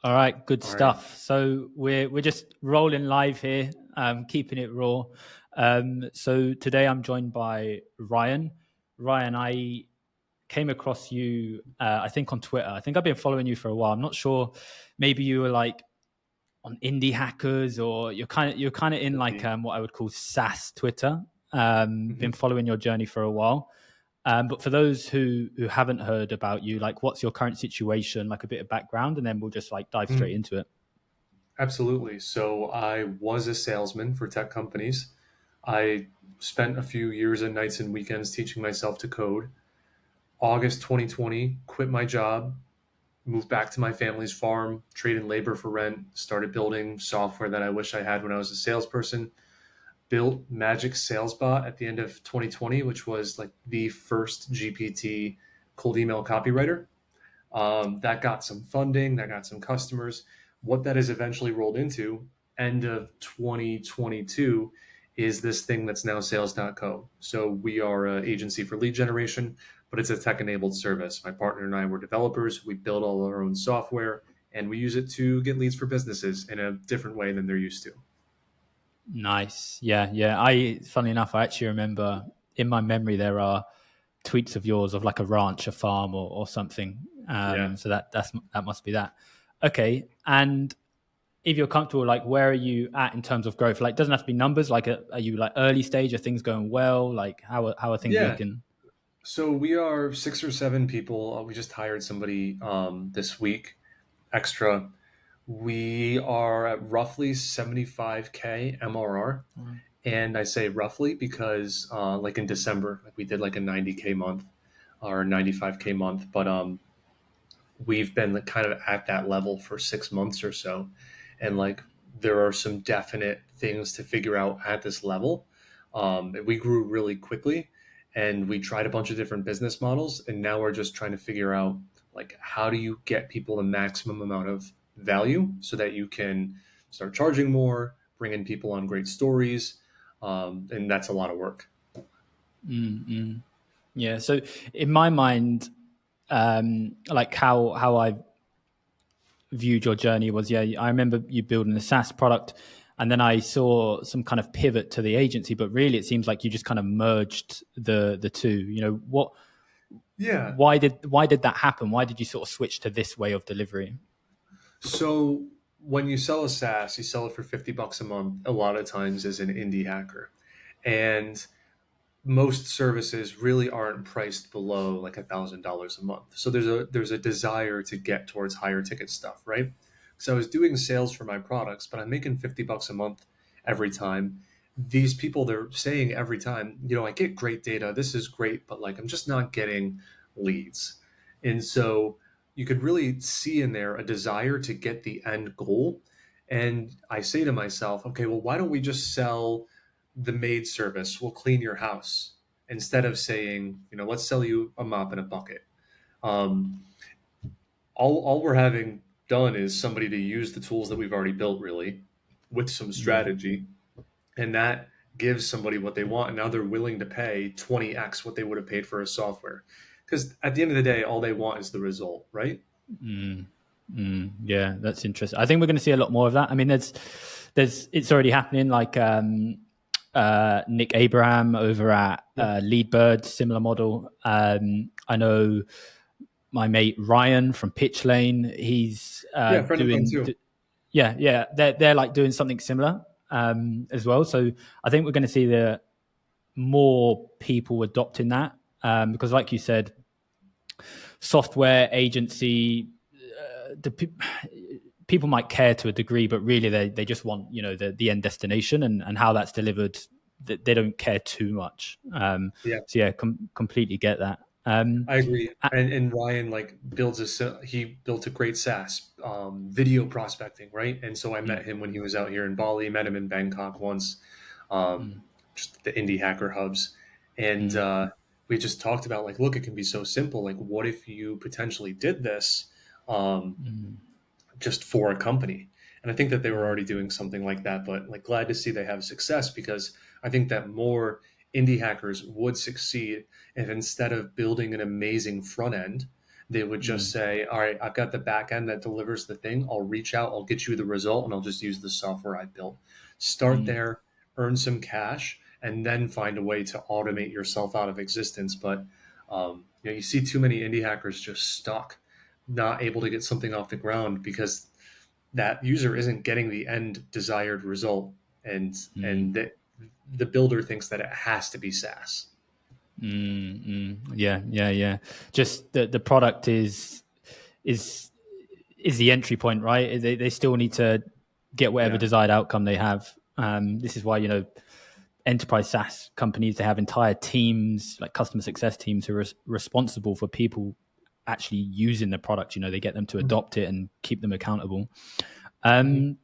All right, good All right. stuff. So we're just rolling live here, keeping it raw. So today I'm joined by Ryan. Ryan, I came across you, I think on Twitter. I think I've been following you for a while. I'm not sure. Maybe you were like on indie hackers, or you're kind of in Could like be. what I would call SaaS Twitter. Mhm. Been following your journey for a while. But for those who haven't heard about you, like what's your current situation, like a bit of background, and then we'll just like dive straight Mm, into it. absolutely. So I was a salesman for tech companies. I spent a few years and nights and weekends teaching myself to code. August 2020, quit my job, moved back to my family's farm, traded labor for rent, started building software that I wish I had when I was a salesperson. Built Magic SalesBot at the end of 2020, which was like the first GPT cold email copywriter. That got some funding, that got some customers. What that has eventually rolled into, end of 2022, is this thing that's now sales.co. So we are an agency for lead generation, but it's a tech enabled service. My partner and I were developers. We build all our own software and we use it to get leads for businesses in a different way than they're used to. Nice, yeah, yeah. Funnily enough, I actually remember in my memory there are tweets of yours of like a ranch, a farm, or something. Yeah. So that must be that. Okay, and if you're comfortable, like where are you at in terms of growth? Like, it doesn't have to be numbers. Like, are you like early stage? Are things going well? Like, how are things Yeah. looking? So we are 6 or 7 people. We just hired somebody this week extra. We are at roughly 75K MRR. And I say roughly because, like in December, like we did like a 90K month or 95K month, but we've been like kind of at that level for 6 months or so. And like there are some definite things to figure out at this level. We grew really quickly and we tried a bunch of different business models. And now we're just trying to figure out like how do you get people the maximum amount of value so that you can start charging more, bring in people on great stories. And that's a lot of work. Mm-mm. Yeah. So in my mind, like how I viewed your journey was, yeah, I remember you building a SaaS product, and then I saw some kind of pivot to the agency, but really it seems like you just kind of merged the two. Yeah. Why did that happen? Why did you sort of switch to this way of delivery? So when you sell a SaaS, you sell it for $50 a month, a lot of times as an indie hacker. And most services really aren't priced below like $1,000 a month. So there's a desire to get towards higher ticket stuff, right? So I was doing sales for my products, but I'm making $50 a month every time. These people, they're saying every time, I get great data. This is great, but like I'm just not getting leads. And so you could really see in there a desire to get the end goal. And I say to myself, okay, well, why don't we just sell the maid service will clean your house instead of saying, let's sell you a mop and a bucket. Um, all we're having done is somebody to use the tools that we've already built, really, with some Mm. strategy, and that gives somebody what they want, and now they're willing to pay 20x what they would have paid for a software. Because at the end of the day, all they want is the result, right? Mm. Yeah, that's interesting. I think we're going to see a lot more of that. I mean, it's already happening. Like Nick Abraham over at Yep. Leadbird, similar model. I know my mate Ryan from Pitch Lane. He's Yeah, friend of mine too. yeah, yeah. They're like doing something similar as well. So I think we're going to see the more people adopting that because, like you said, software agency, people might care to a degree, but really they just want the end destination and how that's delivered. They don't care too much. Yeah. So yeah, completely get that. I agree. And Ryan like he built a great SaaS video prospecting, right? And so I met Mm, him when he was out here in Bali, met him in Bangkok once, um, mm, just the indie hacker hubs, and mm, we just talked about like, look, it can be so simple. Like, what if you potentially did this um, mm, just for a company? And I think that they were mm, already doing something like that, but like glad to see they have success because I think that more indie hackers would succeed if instead of building an amazing front end, They would just Mm, say, all right, I've got the back end that delivers the thing. I'll reach out, I'll get you the result, and I'll just use the software I built. Start mm, there, earn some cash, and then find a way to automate yourself out of existence. But you see too many indie hackers just stuck, not able to get something off the ground because that user isn't getting the end desired result, and mm, and that the builder thinks that it has to be SaaS. yeah, yeah, yeah. Just the product is is the entry point, right? They still need to get whatever Yeah. desired outcome they have. This is why enterprise SaaS companies, they have entire teams like customer success teams who are responsible for people actually using the product. They get them to Mhm. adopt it and keep them accountable. Mhm. Um,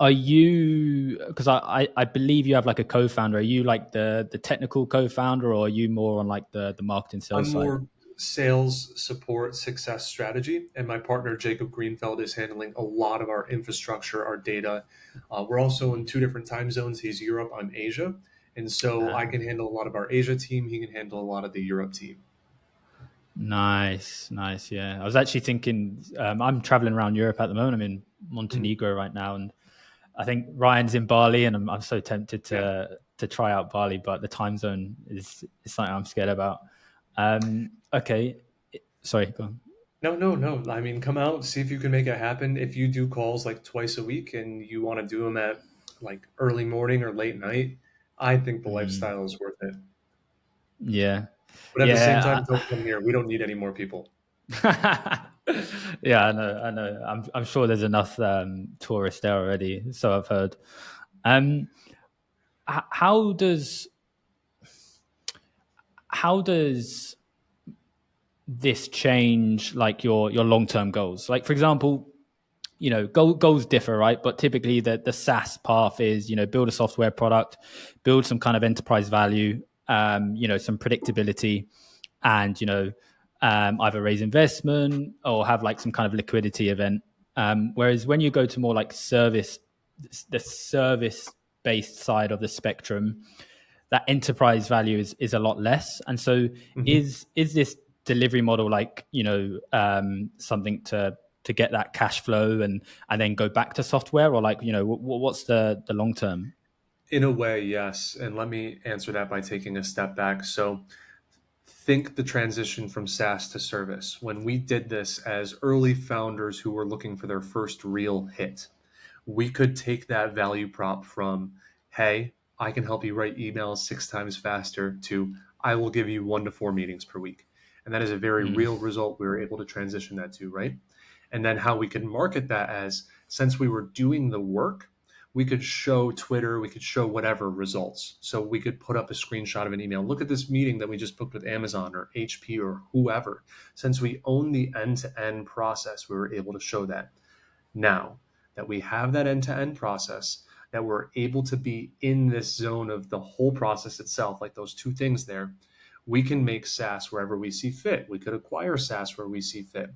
are you, because I believe you have like a co-founder, are you like the technical co-founder, or are you more on like the marketing I'm sales side? more sales, support, success strategy, and my partner Jacob Greenfeld is handling a lot of our infrastructure, our data. We're also in two different time zones. He's Europe, I'm Asia, and so I Ah, can handle a lot of our Asia team. He can handle a lot of the Europe team. nice, nice. Yeah, I was actually thinking, I'm traveling around Europe at the moment. I'm in Mhm. Montenegro right now, and I think Ryan's in Bali, and I'm so tempted Yeah. to try out Bali, but the time zone is something I'm scared about. Okay, sorry, go on. No, no, no. I mean, come out, see if you can make it happen. If you do calls like twice a week and you want to do them at like early morning or late night, I think the Mm, lifestyle is worth it. yeah, But at the same time, yeah. don't come here. We don't need any more people. Yeah, I know, I know. I'm sure there's enough tourists there already, so I've heard. Um, how does this change like your long term goals? Like, for example, goals differ, right? But typically, the SaaS path is build a software product, build some kind of enterprise value, some predictability, and either raise investment or have like some kind of liquidity event. Whereas when you go to more like the service based side of the spectrum, that enterprise value is a lot less. And so, Mhm. is this delivery model like something to get that cash flow and then go back to software, or like what's the long term? In a way, yes. And let me answer that by taking a step back. So, think the transition from SaaS to service. When we did this as early founders who were looking for their first real hit, we could take that value prop from, hey, I can help you write emails 6 times faster, to I will give you 1 to 4 meetings per week. And that is a very Mm, real result we were able to transition that to, right? And then how we could market that as, since we were doing the work, we could show Twitter, we could show whatever results. So we could put up a screenshot of an email. Look at this meeting that we just booked with Amazon or HP or whoever. Since we own the end to end process, we were able to show that. Now that we have that end to end process, that we're able to be in this zone of the whole process itself, like those two things there, we can make SaaS wherever we see fit. We could acquire SaaS where we see fit.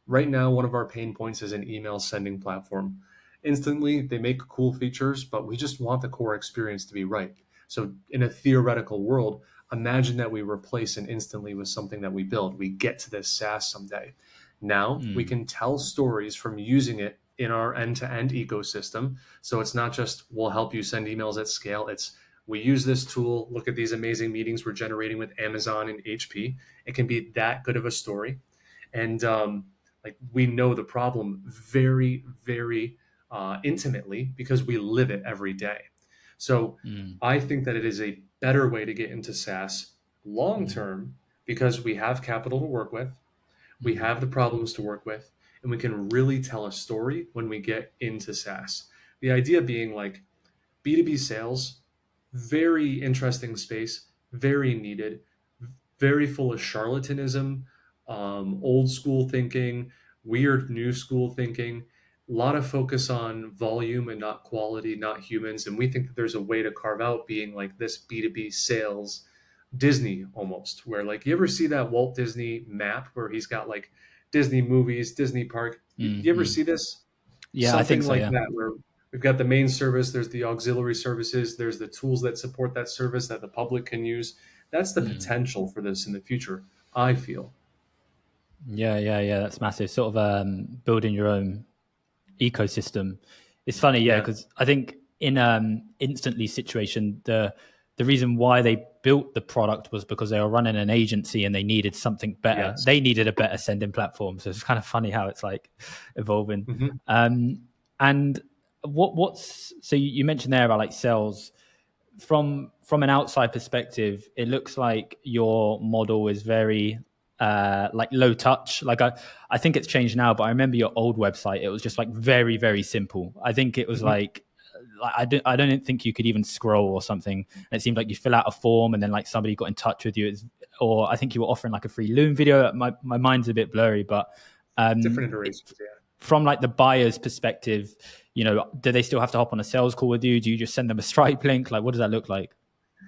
Right now, one of our pain points is an email sending platform. Instantly, they make cool features, but we just want the core experience to be right. So, in a theoretical world, imagine that we replace an instantly with something that we build. We get to this SaaS someday. Now we mm, can tell stories from using it in our end to end ecosystem. So it's not just we'll help you send emails at scale. It's we use this tool. Look at these amazing meetings we're generating with Amazon and HP. It can be that good of a story. And like we know the problem very, very intimately because we live it every day. So mm, I think that it is a better way to get into SaaS long mm, term because we have capital to work with, we mm, have the problems to work with, and we can really tell a story when we get into SaaS. The idea being like B2B sales, very interesting space, very needed, very full of charlatanism, old school thinking, weird new school thinking, a lot of focus on volume and not quality, not humans. And we think that there's a way to carve out being like this B2B sales Disney almost, where like you ever see that Walt Disney map where he's got like Disney movies, Disney park? mm, You ever mm. see this? Yeah, I think Something so. like Yeah. that, where we've got the main service, there's the auxiliary services, there's the tools that support that service that the public can use. That's the Mm. potential for this in the future, I feel. Yeah. That's massive. Sort of building your own ecosystem. It's funny, yeah, Yeah. because I think in instantly situation, the reason why they built the product was because they were running an agency and they needed something better. Yes. They needed a better sending platform. So it's kind of funny how it's like evolving. Hmm. Um, and what's so you mentioned there about like sales from an outside perspective, it looks like your model is very like low touch. Like I think it's changed now, but I remember your old website. It was just like very, very simple. I think it was Hmm. like I don't think you could even scroll or something. And it seemed like you fill out a form and then like somebody got in touch with you. Or I think you were offering like a free Loom video. My mind's a bit blurry, but Different it, iterations. Yeah. from like the buyer's perspective, do they still have to hop on a sales call with you? Do you just send them a Stripe link? Like, what does that look like?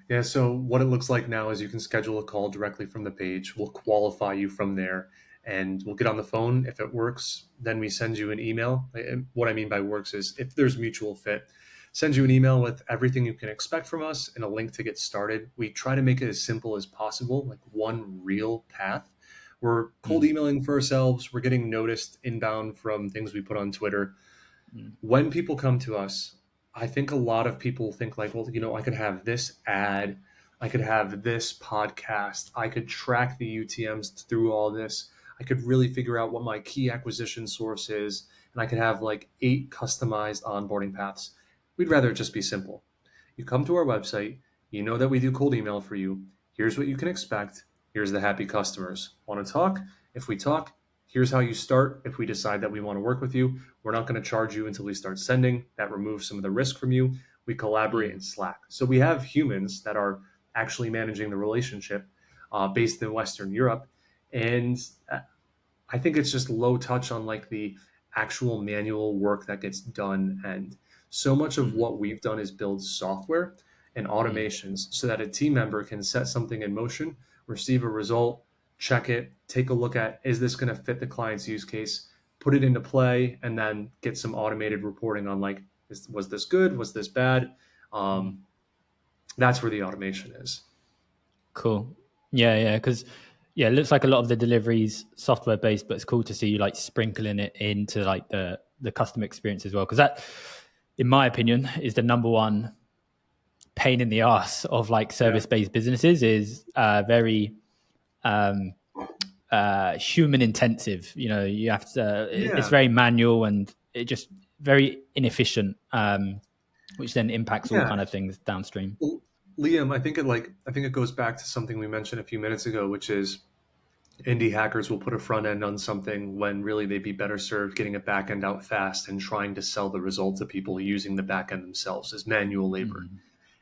Yeah, so what it looks like now is you can schedule a call directly from the page. We'll qualify you from there and we'll get on the phone. If it works, then we send you an email. And what I mean by works is if there's mutual fit, send you an email with everything you can expect from us and a link to get started. We try to make it as simple as possible, like one real path. We're cold Mm, emailing for ourselves. We're getting noticed inbound from things we put on Twitter. mm, When people come to us, I think a lot of people think like, well, I could have this ad, I could have this podcast, I could track the UTMs through all this, I could really figure out what my key acquisition source is, and I could have like 8 customized onboarding paths. We'd rather it just be simple. You come to our website, you know that we do cold email for you. Here's what you can expect. Here's the happy customers. Want to talk? If we talk, here's how you start. If we decide that we want to work with you, we're not going to charge you until we start sending. That removes some of the risk from you. We collaborate mm, in Slack. So we have humans that are actually managing the relationship based in Western Europe. And I think it's just low touch on like the actual manual work that gets done. And so much of mm, what we've done is build software and mm, automations so that a team member can set something in motion, receive a result, check it, take a look at is this going to fit the client's use case, put it into play, and then get some automated reporting on like, was this good? Was this bad? mm. Um, that's where the automation is. Cool. Yeah. Because yeah, it looks like a lot of the deliveries software based, but it's cool to see you like sprinkling it into like the customer experience as well. Because that, in my opinion, is the number one pain in the ass of like Yeah. service based businesses is very um, human intensive. You have to. It's Yeah. very manual and it just very inefficient, which then impacts all Yeah. kind of things downstream. Well, Liam, I think it goes back to something we mentioned a few minutes ago, which is indie hackers will put a front end on something when really they'd be better served getting a back end out fast and trying to sell the result to people using the back end themselves as manual labor. Mm,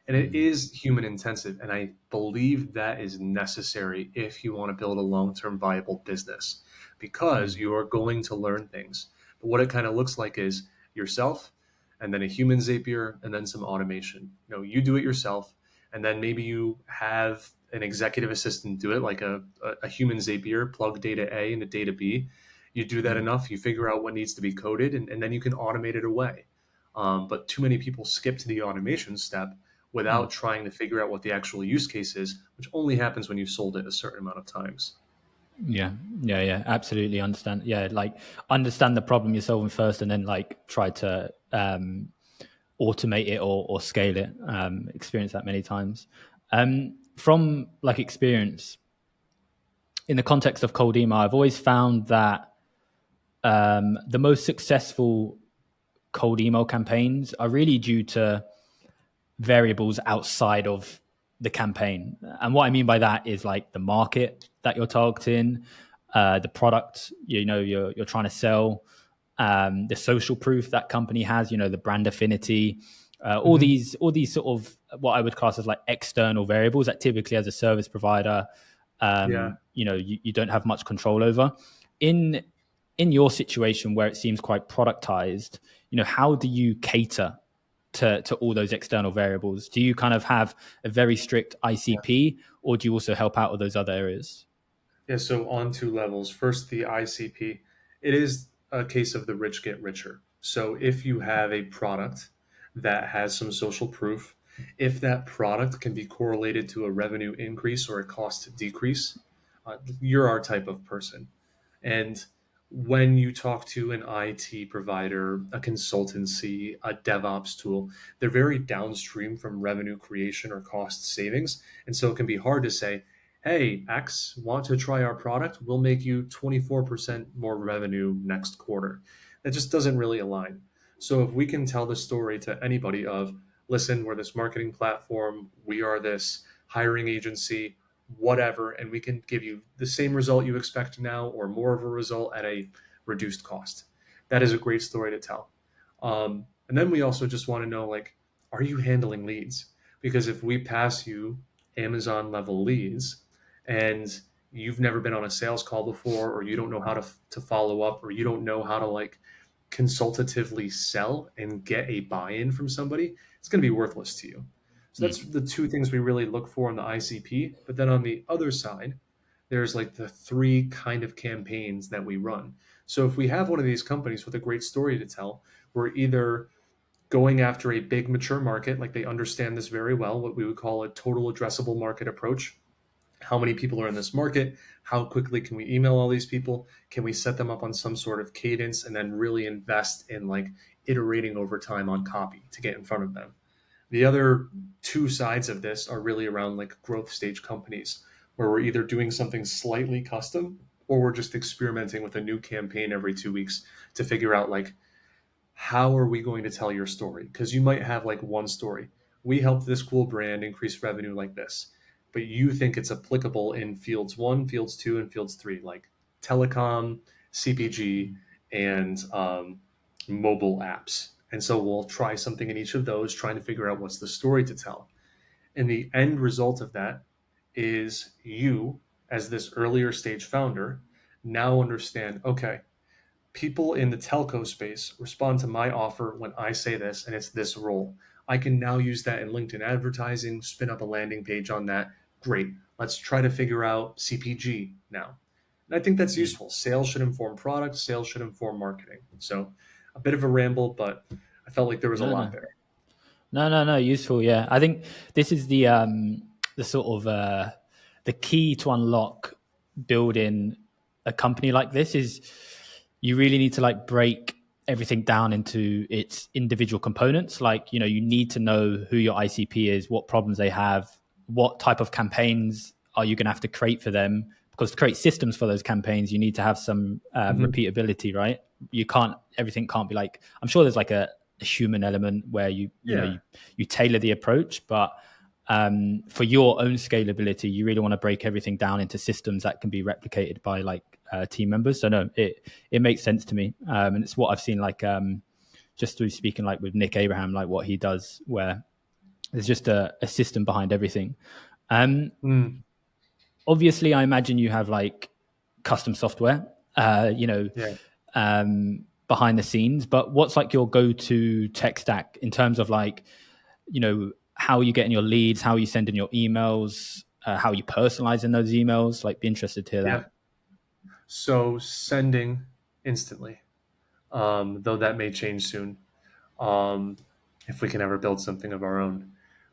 And it mm, is human intensive. And I believe that is necessary if you want to build a long term viable business because mm, you are going to learn things. But what it kind of looks like is yourself and then a human Zapier and then some automation. You do it yourself and then maybe you have an executive assistant do it like a human Zapier, plug data A into data B. You do that mm, enough, you figure out what needs to be coded, and then you can automate it away. But too many people skip to the automation step mm. without trying to figure out what the actual use case is, which only happens when you've sold it a certain amount of times. Yeah. Absolutely understand. Yeah, like understand the problem you're solving first, and then like try to automate it or scale it. Experience that many times. From like experience in the context of cold email, I've always found that the most successful cold email campaigns are really due to variables outside of the campaign. And what I mean by that is like the market that you're targeting, the product you're trying to sell, the social proof that company has, the brand affinity, Hmm. all these sort of what I would class as like external variables that typically as a service provider, Yeah. you don't have much control over. In in your situation where it seems quite productized, how do you cater to all those external variables? Do you kind of have a very strict ICP, or do you also help out with those other areas? Yeah, so on 2 levels. First, the ICP. It is a case of the rich get richer. So if you have a product that has some social proof, if that product can be correlated to a revenue increase or a cost decrease, you're our type of person. And when you talk to an IT provider, a consultancy, a DevOps tool, they're very downstream from revenue creation or cost savings. And so it can be hard to say, hey, X, want to try our product? We'll make you 24% more revenue next quarter. That just doesn't really align. So if we can tell the story to anybody of, listen, we're this marketing platform, we are this hiring agency, whatever, and we can give you the same result you expect now or more of a result at a reduced cost. That is a great story to tell. And then we also just want to know, like, are you handling leads? Because if we pass you Amazon level leads and you've never been on a sales call before, or you don't know how to follow up, or you don't know how to like consultatively sell and get a buy-in from somebody, it's going to be worthless to you. So that's Mm. the two things we really look for in the ICP. But then on the other side, there's like the three kind of campaigns that we run. So if we have one of these companies with a great story to tell, we're either going after a big mature market, like they understand this very well, what we would call a total addressable market approach. How many people are in this market? How quickly can we email all these people? Can we set them up on some sort of cadence and then really invest in like iterating over time on copy to get in front of them? The other two sides of this are really around like growth stage companies where we're either doing something slightly custom or we're just experimenting with a new campaign every 2 weeks to figure out like how are we going to tell your story? Because you might have like one story. We helped this cool brand increase revenue like this, but you think it's applicable in fields one, fields two, and fields three, like telecom, CPG, and mobile apps. And so we'll try something in each of those, trying to figure out what's the story to tell. And the end result of that is you, as this earlier stage founder, now understand, okay, people in the telco space respond to my offer when I say this, and it's this role. I can now use that in LinkedIn advertising, spin up a landing page on that. Great. Let's try to figure out CPG now. And I think that's Mm. useful. Sales should inform product, sales should inform marketing. So a bit of a ramble, but I felt like there was a No, lot no. there. No. Useful. Yeah, I think this is the sort of the key to unlock building a company like this is you really need to like break everything down into its individual components. Like you need to know who your ICP is, what problems they have, what type of campaigns are you going to have to create for them. Because to create systems for those campaigns, you need to have some Mm-hmm. repeatability, right? You can't everything can't be like. I'm sure there's like a human element where Yeah. you tailor the approach, but for your own scalability, you really want to break everything down into systems that can be replicated by like team members. So no, it makes sense to me, and it's what I've seen like just through speaking like with Nick Abraham, like what he does, where there's just a system behind everything. Um, Mm, Obviously, I imagine you have like custom software, yeah. behind the scenes. But what's like your go-to tech stack in terms of like how are you getting your leads, how are you sending your emails, how are you personalizing those emails? Like, be interested to hear that. Yeah. So sending instantly, though that may change soon. um, if we can ever build something of our own.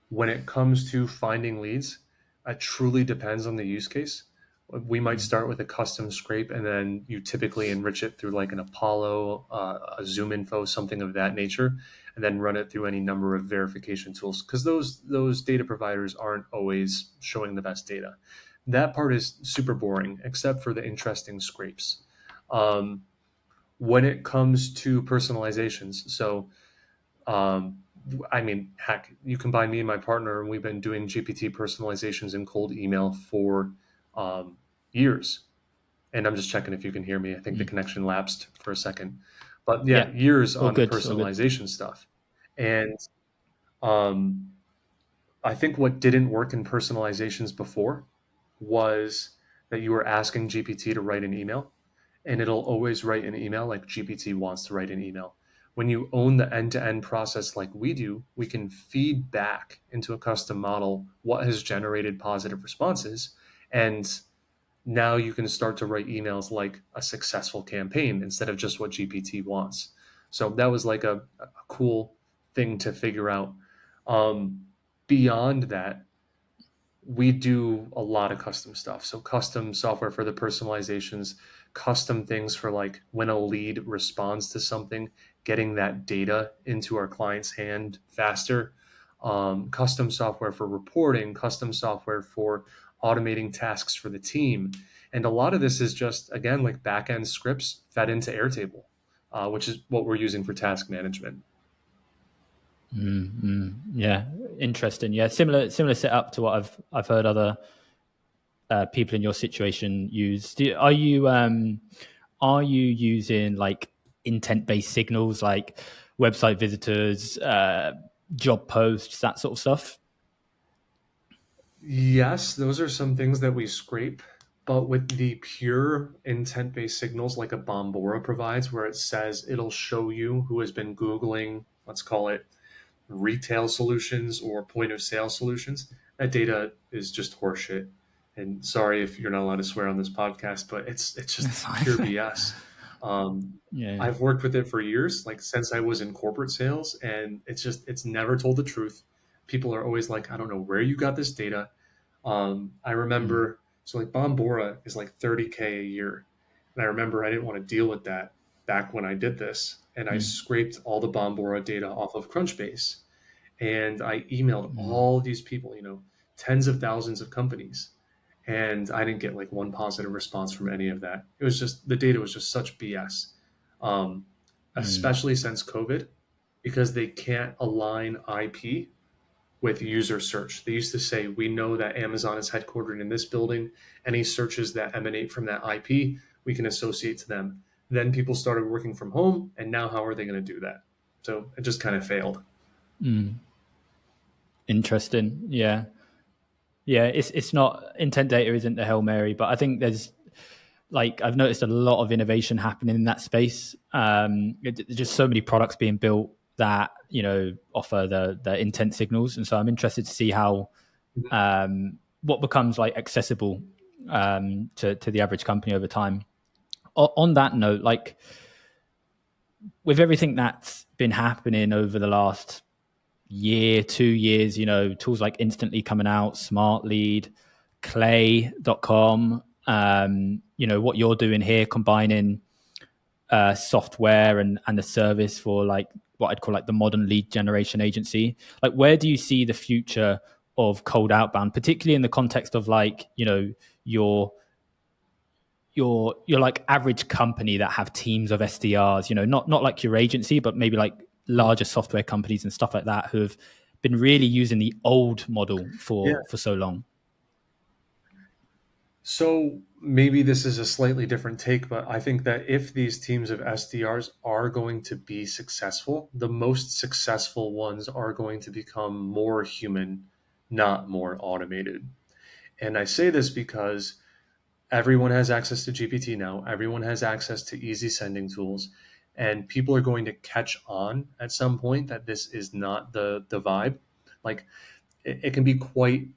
When it comes to finding leads, it truly depends on the use case. We might Mm. start with a custom scrape, and then you typically enrich it through like an Apollo, a Zoom info, something of that nature, and then run it through any number of verification tools because those data providers aren't always showing the best data. That part is super boring, except for the interesting scrapes. Um, when it comes to personalizations, so um, I mean, heck, you combine me and my partner, and we've been doing GPT personalizations in cold email for um, years. And I'm just checking if you can hear me. I think the Mm. connection lapsed for a second. But yeah, Yeah, years all on the good, all good. personalization stuff. And um, I think what didn't work in personalizations before was that you were asking GPT to write an email, and it'll always write an email like GPT wants to write an email. When you own the end to end process like we do, we can feed back into a custom model what has generated positive responses. And now you can start to write emails like a successful campaign instead of just what GPT wants. So that was like a cool thing to figure out. Um, Beyond that, we do a lot of custom stuff. So custom software for the personalizations. custom things for like when a lead responds to something, getting that data into our client's hand faster, custom software for reporting, custom software for automating tasks for the team. And a lot of this is just, again, like back end scripts fed into Airtable, which is what we're using for task management. Yeah, interesting. Yeah, similar setup to what I've heard other people in your situation use. Are you using like intent based signals like website visitors, job posts, that sort of stuff? Yes, those are some things that we scrape, but with the pure intent based signals like a Bombora provides, where it says it'll show you who has been Googling, let's call it retail solutions or point of sale solutions, that data is just horseshit. And sorry if you're not allowed to swear on this podcast, but it's That's just pure fine. BS. Um, Yeah. I've worked with it for years, like since I was in corporate sales, and it's never told the truth. People are always like, I don't know where you got this data. I Mm, remember, so like Bombora is like 30K a year. And I remember I didn't want to deal with that back when I did this. And I mm, scraped all the Bombora data off of Crunchbase. And I emailed mm, all these people, tens of thousands of companies. And I didn't get like one positive response from any of that. It was just, the data was just such BS, um, mm, especially since COVID, because they can't align IP with user search. They used to say, we know that Amazon is headquartered in this building. Any searches that emanate from that IP, we can associate to them. Then people started working from home, and now how are they going to do that? So it just kind of failed. mm. Interesting. Yeah. Yeah. It's not intent data isn't the Hail Mary, but I think there's like I've noticed a lot of innovation happening in that space. There's just so many products being built that offer the intent signals, and so I'm interested to see how what becomes like accessible to the average company over time. On that note, like with everything that's been happening over the last year, 2 years, tools like Instantly coming out, Smart Lead, Clay.com, what you're doing here, combining software and the service for like what I'd call like the modern lead generation agency. Like, where do you see the future of cold outbound, particularly in the context of like, your your like average company that have teams of SDRs, not like your agency, but maybe like larger software companies and stuff like that who have been really using the old model Yeah. for so long. So maybe this is a slightly different take, but I think that if these teams of SDRs are going to be successful, the most successful ones are going to become more human, not more automated. And I say this because everyone has access to GPT now, everyone has access to easy sending tools, and people are going to catch on at some point that this is not the vibe. Like it can be quite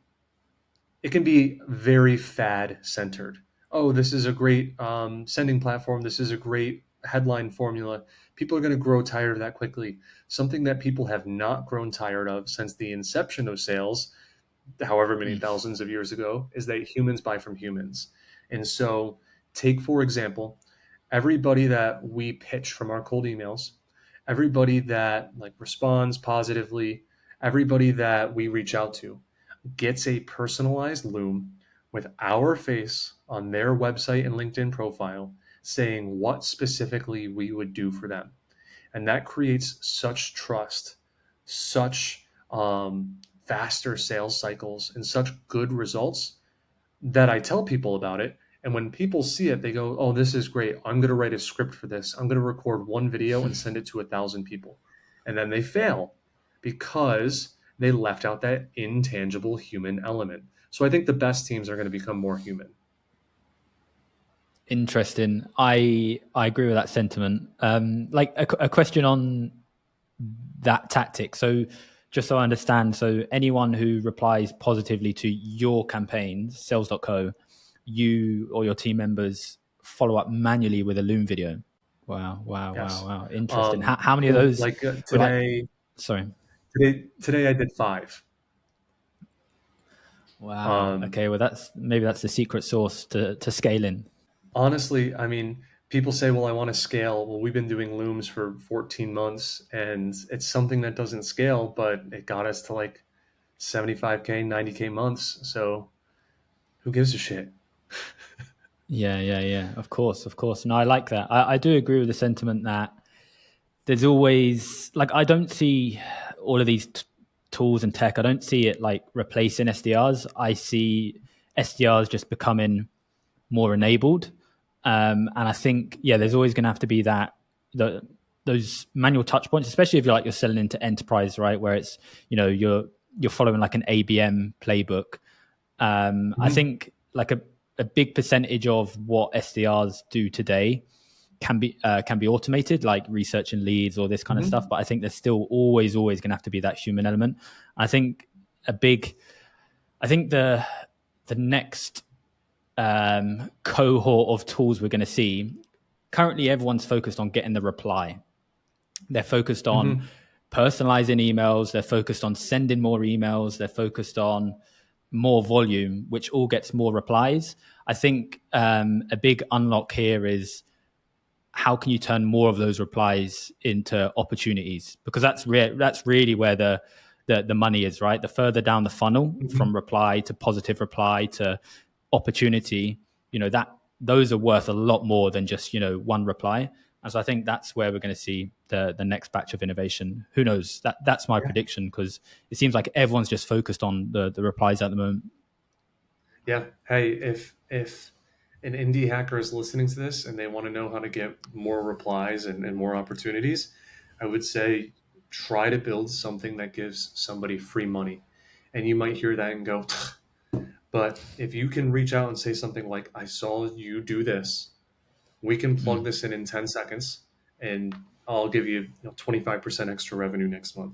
it can be very fad centered. Oh, this is a great sending platform. This is a great headline formula. People are going to grow tired of that quickly. Something that people have not grown tired of since the inception of sales, however many Mm, thousands of years ago, is that humans buy from humans. And so, take for example, everybody that we pitch from our cold emails, everybody that like responds positively, everybody that we reach out to gets a personalized Loom with our face on their website and LinkedIn profile saying what specifically we would do for them. And that creates such trust, such faster sales cycles, and such good results that I tell people about it. And when people see it, they go, "Oh, this is great. I'm going to write a script for this. I'm going to record one video and send it to 1,000 people." And then they fail because they left out that intangible human element. So I think the best teams are going to become more human. interesting. I agree with that sentiment. Like a question on that tactic. So just so I understand, so anyone who replies positively to your campaigns, sales.co, you or your team members follow up manually with a Loom video. Wow, wow, wow, Yes. wow. Interesting. How many of So those like were like, today, sorry. today I did five. Wow. Um, Okay. Well, that's maybe that's the secret sauce to scaling. Honestly, I mean, people say, well, I want to scale. Well, we've been doing Looms for 14 months and it's something that doesn't scale, but it got us to like 75K, 90K months. So who gives a shit? Yeah, yeah, yeah. Of course, of course. No, I like that. I do agree with the sentiment that there's always like I don't see all of these tools and tech. I don't see it like replacing SDRs. I see SDRs just becoming more enabled. And I think there's always going to have to be the those manual touch points, especially if you're selling into enterprise, right? Where it's you're following like an ABM playbook. I Hmm. think like a big percentage of what SDRs do today can be automated, like research and leads or this kind of stuff. Hmm. But I think there's still always going to have to be that human element. I think a big, I think the next cohort of tools we're going to see. Currently, everyone's focused on getting the reply. They're focused on Hmm. personalizing emails. They're focused on sending more emails. They're focused on more volume, which all gets more replies. I think a big unlock here is how can you turn more of those replies into opportunities? Because that's really where the money is, right? The further down the funnel from Hmm. reply to positive reply to opportunity, that those are worth a lot more than just one reply. And so I think that's where we're going to see the next batch of innovation. Who knows? That's my Yeah. prediction because it seems like everyone's just focused on the replies at the moment. Yeah. Hey, if an indie hacker is listening to this and they want to know how to get more replies and more opportunities, I would say try to build something that gives somebody free money. And you might hear that and go, but if you can reach out and say something like, I saw you do this, we can plug Mm, this in 10 seconds and I'll give you, 25% extra revenue next month.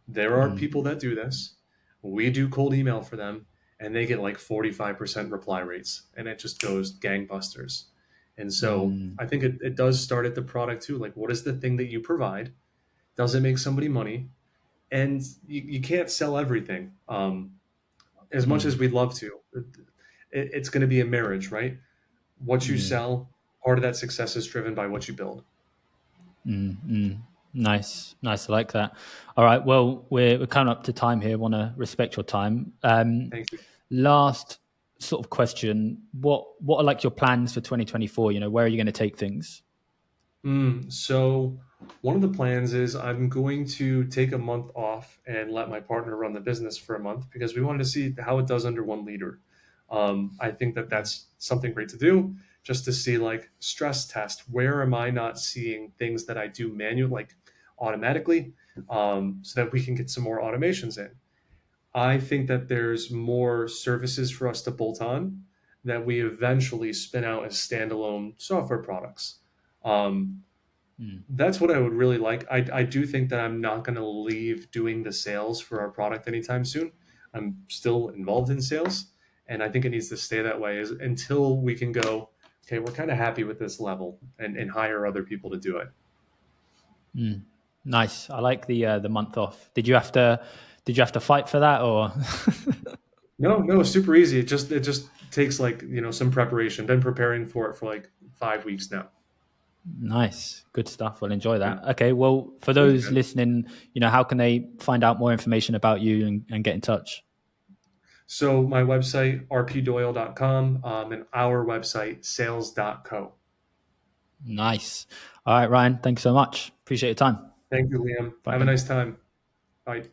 There are mm, people that do this. We do cold email for them and they get like 45% reply rates and it just goes gangbusters. And so mm, I think it does start at the product too. Like, what is the thing that you provide? Does it make somebody money? And you can't sell everything. As much as mm, we'd love to, it's going to be a marriage, right? What you yeah. sell, part of that success is driven by what you build. Mm, mm. Nice, nice. I like that. All right. Well, we're coming up to time here. Want to respect your time. Thank you. Last sort of question: what are like your plans for 2024? Where are you going to take things? So one of the plans is I'm going to take a month off and let my partner run the business for a month because we wanted to see how it does under one leader. I think that that's something great to do, just to see like stress test. Where am I not seeing things that I do manually, like automatically, so that we can get some more automations in. I think that there's more services for us to bolt on that we eventually spin out as standalone software products. Um, Mm, that's what I would really like. I do think that I'm not going to leave doing the sales for our product anytime soon. I'm still involved in sales, and I think it needs to stay that way is until we can go, okay, we're kind of happy with this level and hire other people to do it. mm. Nice. I like the month off. Did you have to fight for that or? No, no, it's super easy. It just takes like, some preparation. Been preparing for it for like 5 weeks now. Nice. Good stuff. Well, enjoy Yeah. that. Okay. Well, for Thanks, those man. listening, how can they find out more information about you and get in touch? So my website, rpdoyle.com, and our website, sales.co. Nice. All right, Ryan. Thanks so much. Appreciate your time. Thank you, Liam. Bye Have a then. nice time. Bye.